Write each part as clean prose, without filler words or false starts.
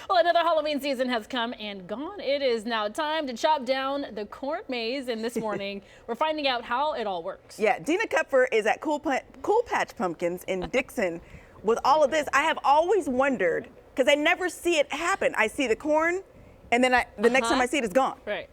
Well, another Halloween season has come and gone. It is now time to chop down the corn maze, and this morning we're finding out how it all works. Yeah, Dina Kupfer is at Cool Patch Pumpkins in Dixon. With all of this, I have always wondered, because I never see it happen. I see the corn, and then the next time I see it, it's gone. Right.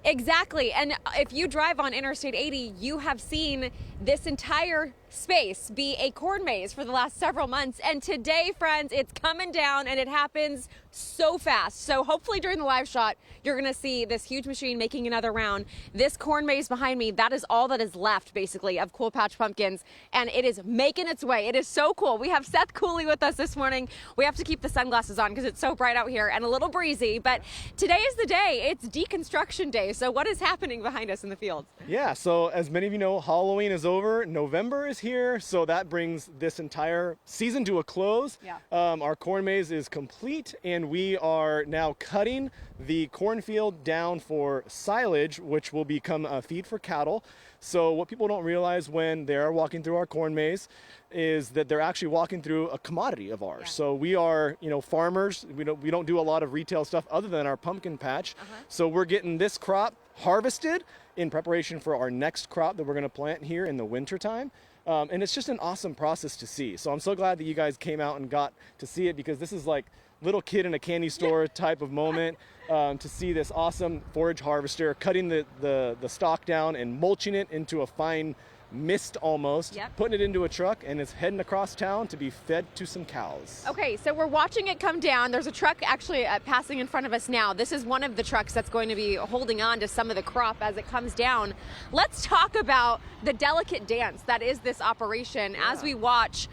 Exactly. And if you drive on Interstate 80, you have seen this entire space be a corn maze for the last several months. And today, friends, it's coming down and it happens so fast. So hopefully during the live shot, you're going to see this huge machine making another round. This corn maze behind me, that is all that is left, basically, of Cool Patch Pumpkins. And it is making its way. It is so cool. We have Seth Cooley with us this morning. We have to keep the sunglasses on because it's so bright out here and a little breezy. But today is the day. It's deconstruction day. So what is happening behind us in the fields? Yeah, so as many of you know, Halloween is over. November is here. So that brings this entire season to a close. Yeah. Our corn maze is complete, and we are now cutting the cornfield down for silage, which will become a feed for cattle. So what people don't realize when they're walking through our corn maze is that they're actually walking through a commodity of ours. Yeah. So we are, farmers. We don't do a lot of retail stuff other than our pumpkin patch. So we're getting this crop harvested in preparation for our next crop that we're going to plant here in the winter time. And it's just an awesome process to see. So I'm so glad that you guys came out and got to see it, because this is like little kid in a candy store type of moment, to see this awesome forage harvester cutting the stalk down and mulching it into a fine mist almost, putting it into a truck, and it's heading across town to be fed to some cows. Okay, so we're watching it come down. There's a truck actually passing in front of us now. This is one of the trucks that's going to be holding on to some of the crop as it comes down. Let's talk about the delicate dance that is this operation as we watch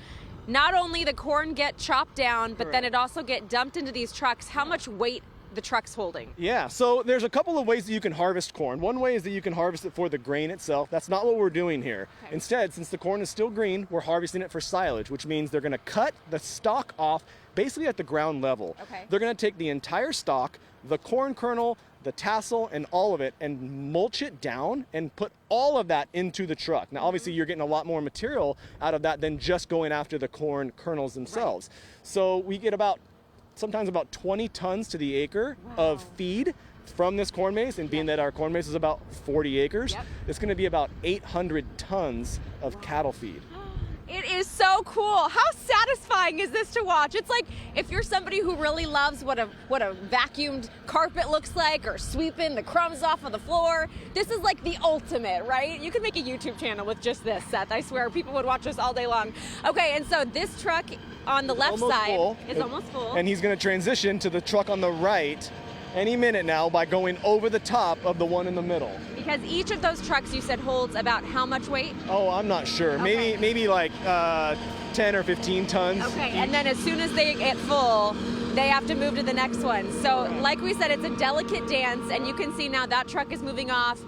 not only the corn get chopped down, but then it also get dumped into these trucks. How much weight the truck's holding? Yeah, so there's a couple of ways that you can harvest corn. One way is that you can harvest it for the grain itself. That's not what we're doing here. Okay. Instead, since the corn is still green, we're harvesting it for silage, which means they're going to cut the stalk off basically at the ground level. Okay. They're going to take the entire stalk, the corn kernel, the tassel, and all of it, and mulch it down and put all of that into the truck. Now, obviously, you're getting a lot more material out of that than just going after the corn kernels themselves. Right. So we get sometimes about 20 tons to the acre of feed from this corn maze, and being that our corn maze is about 40 acres, it's going to be about 800 tons of cattle feed. It is so cool. How satisfying is this to watch? It's like if you're somebody who really loves what a vacuumed carpet looks like, or sweeping the crumbs off of the floor, this is like the ultimate, right? You could make a YouTube channel with just this, Seth. I swear people would watch this all day long. Okay, and so this truck on the left side is almost full. And he's going to transition to the truck on the right any minute now by going over the top of the one in the middle. Because each of those trucks, you said, holds about how much weight? Oh, I'm not sure. Okay. Maybe like 10 or 15 tons. Okay, and then as soon as they get full, they have to move to the next one. So like we said, it's a delicate dance, and you can see now that truck is moving off.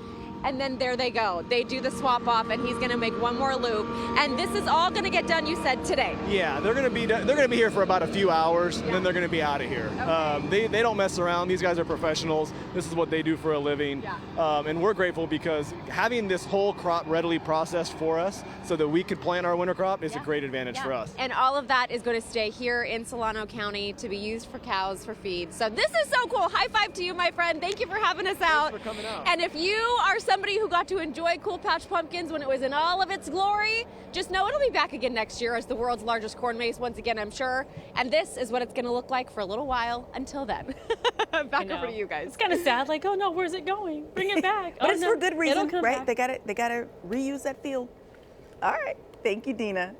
And then there they go. They do the swap off, and he's going to make one more loop. And this is all going to get done, you said, today. Yeah, they're going to be here for about a few hours, and then they're going to be out of here. Okay. They don't mess around. These guys are professionals. This is what they do for a living. And we're grateful because having this whole crop readily processed for us so that we could plant our winter crop is a great advantage for us. And all of that is going to stay here in Solano County to be used for cows for feed. So this is so cool. High five to you, my friend. Thank you for having us out. Thanks for coming out. And if you are somebody who got to enjoy Cool Patch Pumpkins when it was in all of its glory, just know it'll be back again next year as the world's largest corn maze once again, I'm sure. And this is what it's going to look like for a little while until then. Back over to you guys. It's kind of sad, like, oh no, where's it going? Bring it back. But it's for good reason, right? Back. They gotta reuse that field. All right. Thank you, Dina.